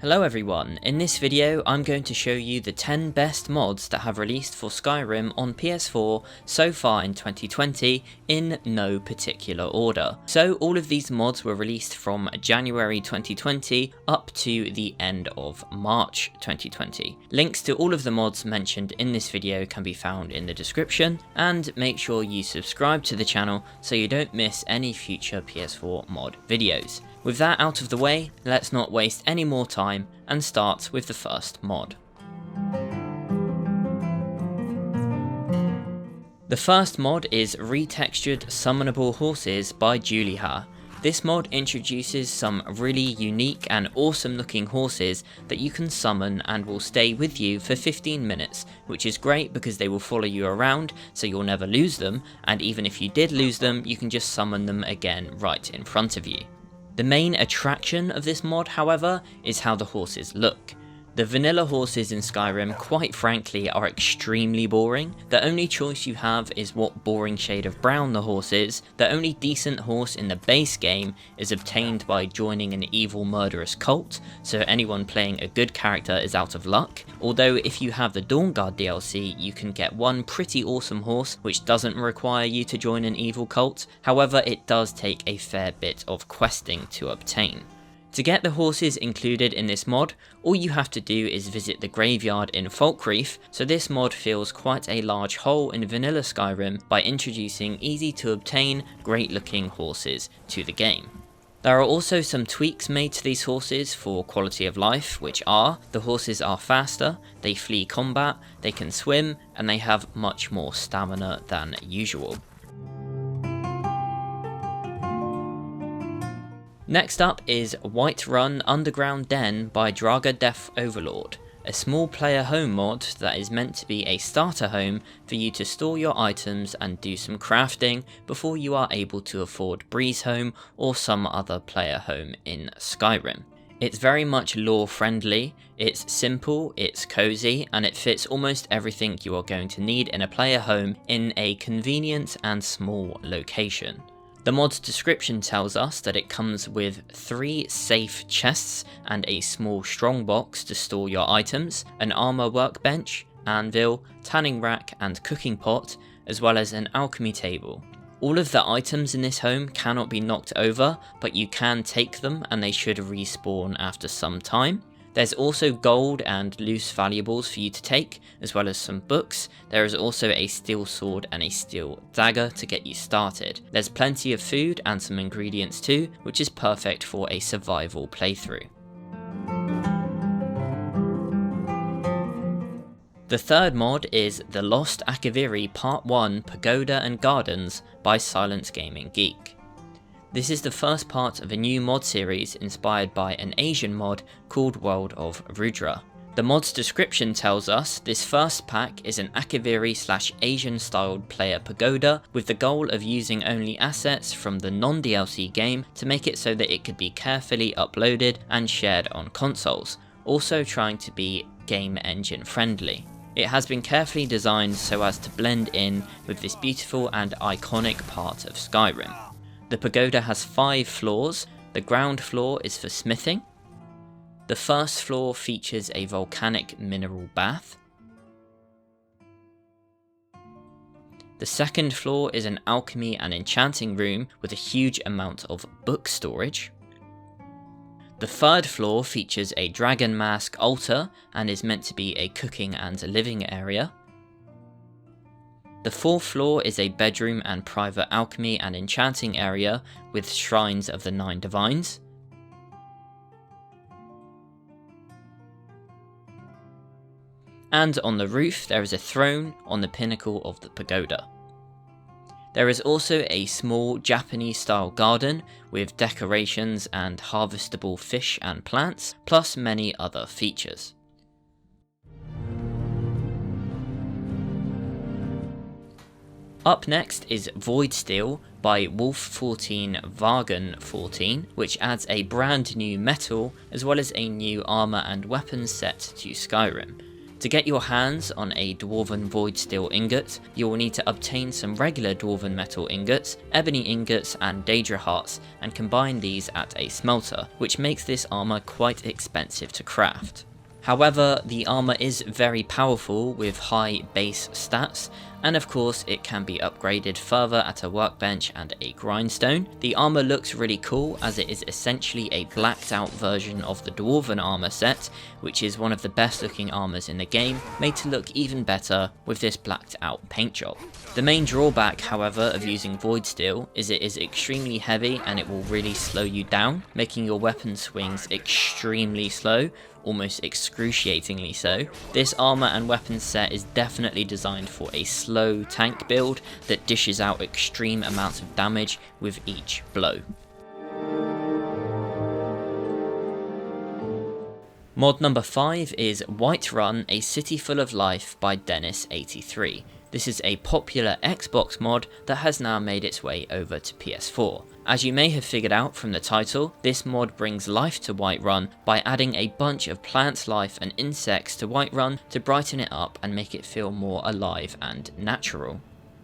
Hello everyone, in this video I'm going to show you the 10 best mods that have released for Skyrim on PS4 so far in 2020 in no particular order. So all of these mods were released from January 2020 up to the end of March 2020. Links to all of the mods mentioned in this video can be found in the description, and make sure you subscribe to the channel so you don't miss any future PS4 mod videos. With that out of the way, let's not waste any more time and start with the first mod. The first mod is Retextured Summonable Horses by Juliha. This mod introduces some really unique and awesome looking horses that you can summon and will stay with you for 15 minutes, which is great because they will follow you around so you'll never lose them, and even if you did lose them, you can just summon them again right in front of you. The main attraction of this mod, however, is how the horses look. The vanilla horses in Skyrim, quite frankly, are extremely boring. The only choice you have is what boring shade of brown the horse is. The only decent horse in the base game is obtained by joining an evil murderous cult, so anyone playing a good character is out of luck. Although if you have the Dawnguard DLC, you can get one pretty awesome horse which doesn't require you to join an evil cult. However, it does take a fair bit of questing to obtain. To get the horses included in this mod, all you have to do is visit the graveyard in Falkreath, so this mod fills quite a large hole in vanilla Skyrim by introducing easy to obtain, great looking horses to the game. There are also some tweaks made to these horses for quality of life, which are, the horses are faster, they flee combat, they can swim, and they have much more stamina than usual. Next up is Whiterun Underground Den by Draga Death Overlord, a small player home mod that is meant to be a starter home for you to store your items and do some crafting before you are able to afford Breeze Home or some other player home in Skyrim. It's very much lore friendly, it's simple, it's cozy, and it fits almost everything you are going to need in a player home in a convenient and small location. The mod's description tells us that it comes with 3 safe chests and a small strongbox to store your items, an armor workbench, anvil, tanning rack and cooking pot, as well as an alchemy table. All of the items in this home cannot be knocked over, but you can take them and they should respawn after some time. There's also gold and loose valuables for you to take, as well as some books. There is also a steel sword and a steel dagger to get you started. There's plenty of food and some ingredients too, which is perfect for a survival playthrough. The third mod is The Lost Akaviri Part 1 Pagoda and Gardens by Silence Gaming Geek. This is the first part of a new mod series inspired by an Asian mod called World of Rudra. The mod's description tells us this first pack is an Akaviri/Asian styled player pagoda with the goal of using only assets from the non-DLC game to make it so that it could be carefully uploaded and shared on consoles, also trying to be game engine friendly. It has been carefully designed so as to blend in with this beautiful and iconic part of Skyrim. The pagoda has 5 floors. The ground floor is for smithing. The first floor features a volcanic mineral bath. The second floor is an alchemy and enchanting room with a huge amount of book storage. The third floor features a dragon mask altar and is meant to be a cooking and living area. The fourth floor is a bedroom and private alchemy and enchanting area with shrines of the 9 divines. And on the roof there is a throne on the pinnacle of the pagoda. There is also a small Japanese style garden with decorations and harvestable fish and plants, plus many other features. Up next is Voidsteel by Wolf14 Vargan 14, which adds a brand new metal as well as a new armor and weapons set to Skyrim. To get your hands on a Dwarven Void Steel ingot, you will need to obtain some regular Dwarven Metal ingots, Ebony ingots and Daedra hearts, and combine these at a smelter, which makes this armour quite expensive to craft. However, the armour is very powerful with high base stats, and of course it can be upgraded further at a workbench and a grindstone. The armour looks really cool as it is essentially a blacked out version of the Dwarven armour set, which is one of the best looking armours in the game, made to look even better with this blacked out paint job. The main drawback, however, of using Void Steel is it is extremely heavy and it will really slow you down, making your weapon swings extremely slow, almost excruciatingly so. This armour and weapons set is definitely designed for a slow tank build that dishes out extreme amounts of damage with each blow. Mod number 5 is Whiterun, A City Full of Life by Dennis83. This is a popular Xbox mod that has now made its way over to PS4. As you may have figured out from the title, this mod brings life to Whiterun by adding a bunch of plant life and insects to Whiterun to brighten it up and make it feel more alive and natural.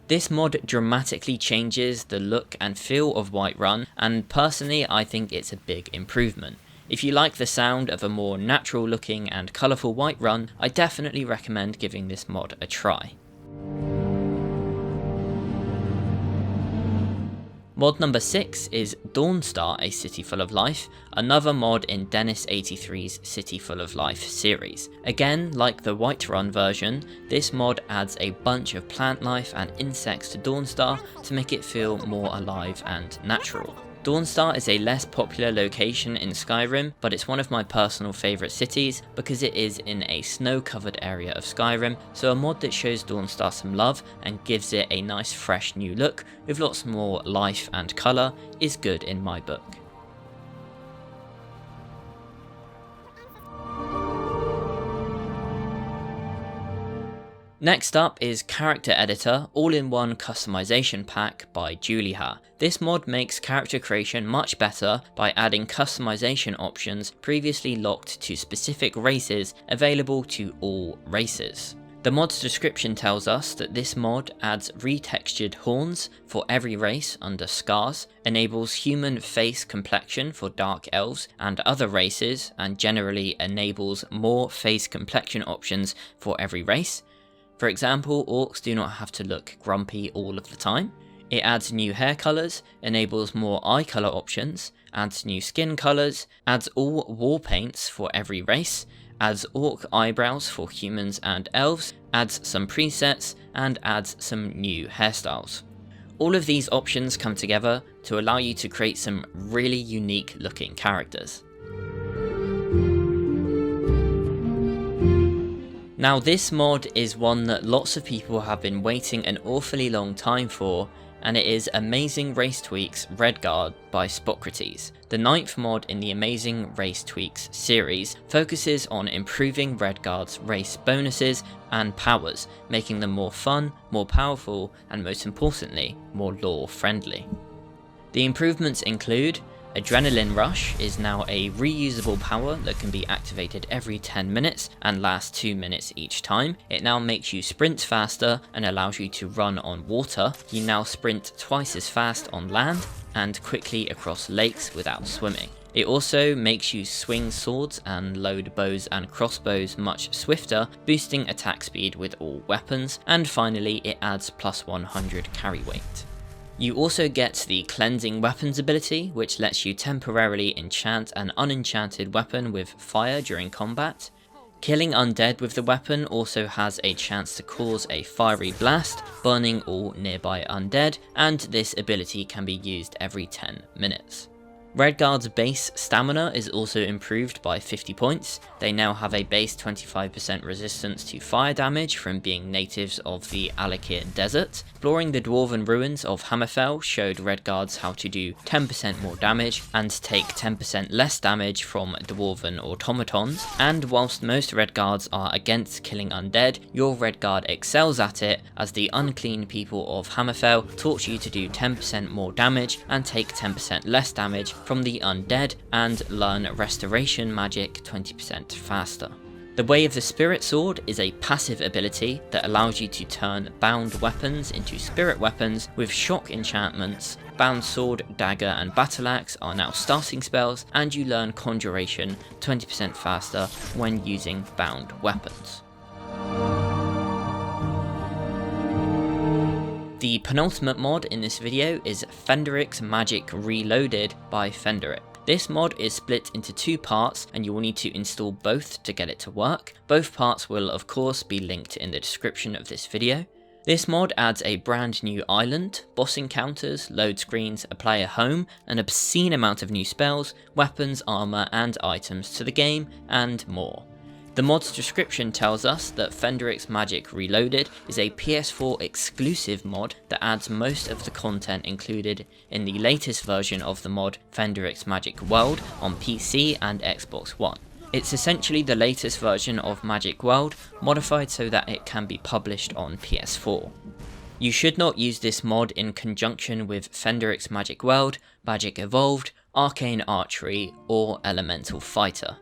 This mod dramatically changes the look and feel of Whiterun, and personally I think it's a big improvement. If you like the sound of a more natural looking and colourful Whiterun, I definitely recommend giving this mod a try. Mod number 6 is Dawnstar, A City Full of Life, another mod in Dennis83's City Full of Life series. Again, like the Whiterun version, this mod adds a bunch of plant life and insects to Dawnstar to make it feel more alive and natural. Dawnstar is a less popular location in Skyrim, but it's one of my personal favourite cities because it is in a snow-covered area of Skyrim, so a mod that shows Dawnstar some love and gives it a nice fresh new look with lots more life and colour is good in my book. Next up is Character Editor All-in-One Customization Pack by Juliha. This mod makes character creation much better by adding customization options previously locked to specific races available to all races. The mod's description tells us that this mod adds retextured horns for every race under Scars, enables human face complexion for Dark Elves and other races, and generally enables more face complexion options for every race. For example, orcs do not have to look grumpy all of the time. It adds new hair colours, enables more eye colour options, adds new skin colours, adds all war paints for every race, adds orc eyebrows for humans and elves, adds some presets, and adds some new hairstyles. All of these options come together to allow you to create some really unique looking characters. Now this mod is one that lots of people have been waiting an awfully long time for, and it is Amazing Race Tweaks Redguard by Spocrates. The 9th mod in the Amazing Race Tweaks series focuses on improving Redguard's race bonuses and powers, making them more fun, more powerful, and most importantly, more lore friendly. The improvements include Adrenaline Rush is now a reusable power that can be activated every 10 minutes and lasts 2 minutes each time. It now makes you sprint faster and allows you to run on water. You now sprint twice as fast on land and quickly across lakes without swimming. It also makes you swing swords and load bows and crossbows much swifter, boosting attack speed with all weapons. And finally, it adds plus 100 carry weight. You also get the Cleansing Weapons ability, which lets you temporarily enchant an unenchanted weapon with fire during combat. Killing undead with the weapon also has a chance to cause a fiery blast, burning all nearby undead, and this ability can be used every 10 minutes. Redguard's base stamina is also improved by 50 points. They now have a base 25% resistance to fire damage from being natives of the Alakir Desert. Exploring the dwarven ruins of Hammerfell showed Redguards how to do 10% more damage and take 10% less damage from dwarven automatons. And whilst most Redguards are against killing undead, your Redguard excels at it, as the unclean people of Hammerfell taught you to do 10% more damage and take 10% less damage from the undead, and learn restoration magic 20% faster. The Way of the Spirit Sword is a passive ability that allows you to turn bound weapons into spirit weapons with shock enchantments. Bound Sword, Dagger and Battle Axe are now starting spells, and you learn Conjuration 20% faster when using bound weapons. The penultimate mod in this video is Phenderix Magic Reloaded by Phenderix. This mod is split into two parts and you will need to install both to get it to work. Both parts will of course be linked in the description of this video. This mod adds a brand new island, boss encounters, load screens, a player home, an obscene amount of new spells, weapons, armor and items to the game, and more. The mod's description tells us that Phenderix Magic Reloaded is a PS4 exclusive mod that adds most of the content included in the latest version of the mod Phenderix Magic World on PC and Xbox One. It's essentially the latest version of Magic World, modified so that it can be published on PS4. You should not use this mod in conjunction with Phenderix Magic World, Magic Evolved, Arcane Archery, or Elemental Fighter.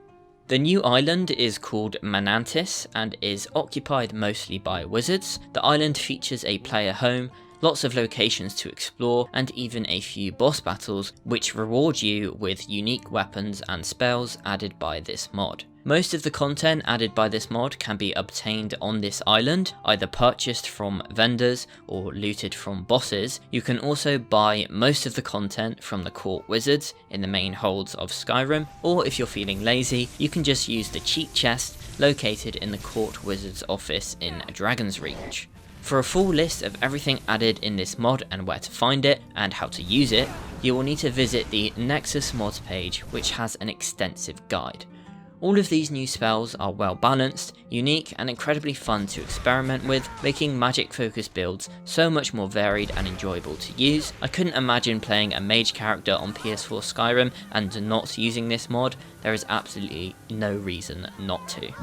The new island is called Manantis and is occupied mostly by wizards. The island features a player home, lots of locations to explore, and even a few boss battles, which reward you with unique weapons and spells added by this mod. Most of the content added by this mod can be obtained on this island, either purchased from vendors or looted from bosses. You can also buy most of the content from the court wizards in the main holds of Skyrim, or if you're feeling lazy, you can just use the cheat chest located in the court wizard's office in Dragon's Reach. For a full list of everything added in this mod and where to find it and how to use it, you will need to visit the Nexus mods page, which has an extensive guide. All of these new spells are well balanced, unique and incredibly fun to experiment with, making magic focused builds so much more varied and enjoyable to use. I couldn't imagine playing a mage character on PS4 Skyrim and not using this mod. There is absolutely no reason not to.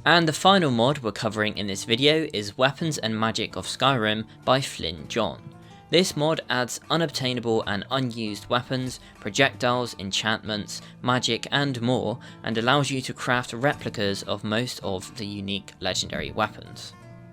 And the final mod we're covering in this video is Weapons and Magic of Skyrim by Flynn John. This mod adds unobtainable and unused weapons, projectiles, enchantments, magic and more, and allows you to craft replicas of most of the unique legendary weapons.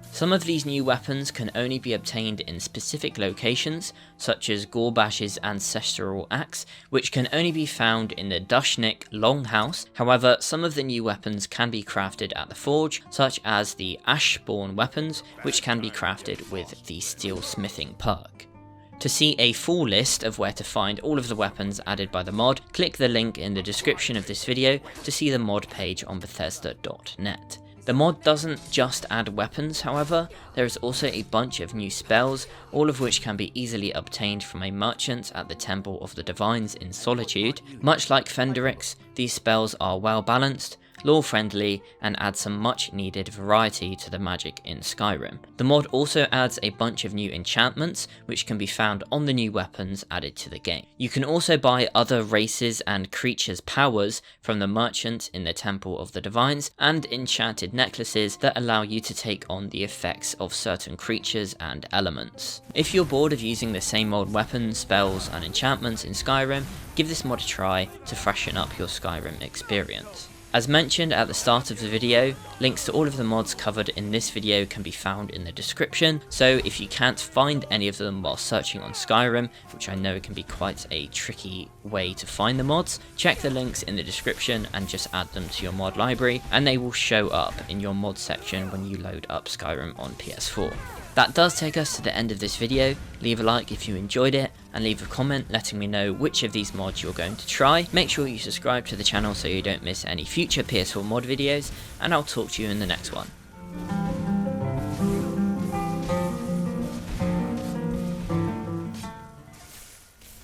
Some of these new weapons can only be obtained in specific locations, such as Gorbash's ancestral axe, which can only be found in the Dushnik Longhouse. However, some of the new weapons can be crafted at the forge, such as the Ashborn weapons, which can be crafted with the steel smithing perk. To see a full list of where to find all of the weapons added by the mod, click the link in the description of this video to see the mod page on Bethesda.net. The mod doesn't just add weapons, however, there is also a bunch of new spells, all of which can be easily obtained from a merchant at the Temple of the Divines in Solitude. Much like Phenderix, these spells are well balanced, lore friendly, and add some much needed variety to the magic in Skyrim. The mod also adds a bunch of new enchantments, which can be found on the new weapons added to the game. You can also buy other races and creatures' powers from the merchant in the Temple of the Divines, and enchanted necklaces that allow you to take on the effects of certain creatures and elements. If you're bored of using the same old weapons, spells, and enchantments in Skyrim, give this mod a try to freshen up your Skyrim experience. As mentioned at the start of the video, links to all of the mods covered in this video can be found in the description, so if you can't find any of them while searching on Skyrim, which I know can be quite a tricky way to find the mods, check the links in the description and just add them to your mod library, and they will show up in your mod section when you load up Skyrim on PS4. That does take us to the end of this video. Leave a like if you enjoyed it, and leave a comment letting me know which of these mods you're going to try. Make sure you subscribe to the channel so you don't miss any future PS4 mod videos, and I'll talk to you in the next one.